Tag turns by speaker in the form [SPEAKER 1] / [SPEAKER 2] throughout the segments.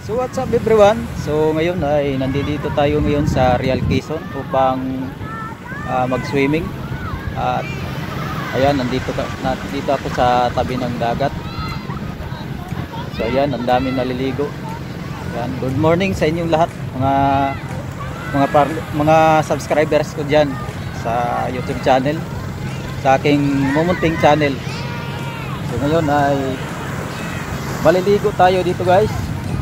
[SPEAKER 1] So what's up everyone? So ngayon ay nandito tayo ngayon sa Real Quezon upang mag-swimming. At ayan, nandito ako sa tabi ng dagat. So ayan, ang daming naliligo. Ayan, good morning sa inyong lahat, mga subscribers ko diyan sa YouTube channel, sa aking mumunting channel. So ngayon ay maliligo tayo dito guys.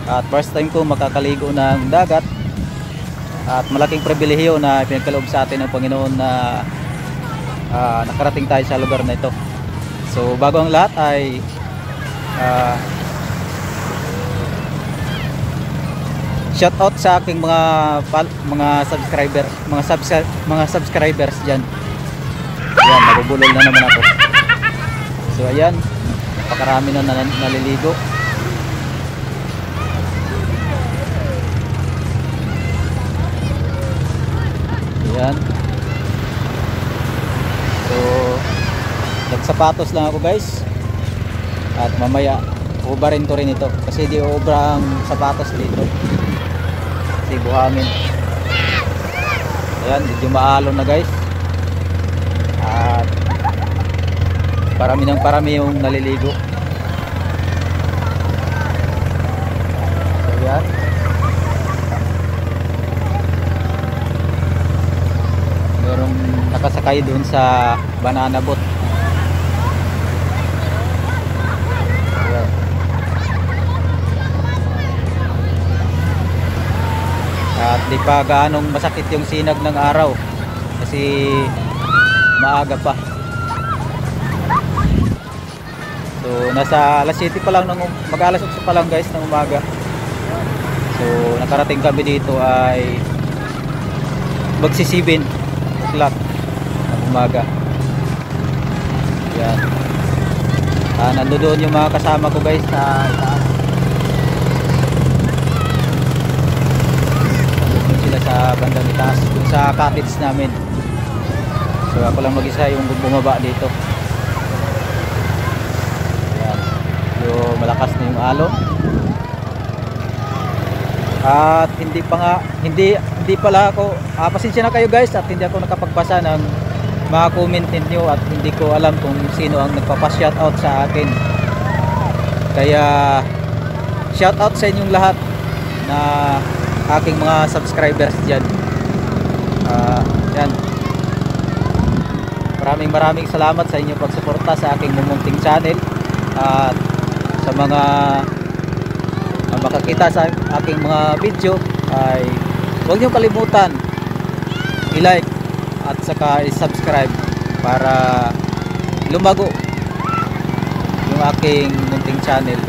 [SPEAKER 1] At first time ko makakaligo ng dagat. At malaking pribilehiyo na pinagkaloob sa atin ng Panginoon na nakarating tayo sa lugar na ito. So bago ang lahat ay shout out sa aking mga subscribers diyan. Ayan, nabubulol na naman ako. So ayan, pakarami na naliligo. Ayan. So nagsapatos lang ako guys. At mamaya ubarin ko rin ito kasi di obra ang sapatos dito. Kasi buhangin. Ayan, medyo maalon na guys. At parami yung naliligo. So ayan. Merong nakasakay doon sa banana boat. Ayan. At di pa gaanong masakit yung sinag ng araw kasi maaga pa. So nasa alas 7 pa lang mag-alas 8 pa lang guys ng umaga. So nakarating kami dito ay magsi-7 o'clock ng umaga. Yan. Nandoon yung mga kasama ko guys sa itaas. Nandoon sila sa bandang itaas, yung sa cottage namin. So ako lang mag-isa yung bumaba dito. Yan. Yung malakas na yung alon. At hindi pala ako, pasensya na kayo guys at hindi ako nakapagbasa ng mga comment ninyo at hindi ko alam kung sino ang nagpapa-shoutout sa akin. Kaya shoutout sa inyong lahat na aking mga subscribers dyan. Yan. Maraming salamat sa inyong pagsuporta sa aking mumunting channel. At sa mga makakita sa aking mga video ay huwag niyo kalimutan i-like at saka i-subscribe para lumago yung aking munting channel.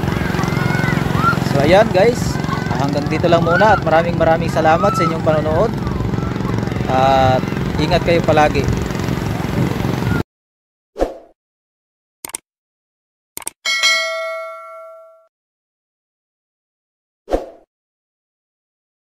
[SPEAKER 1] So ayan guys, hanggang dito lang muna at maraming salamat sa inyong panonood at ingat kayo palagi.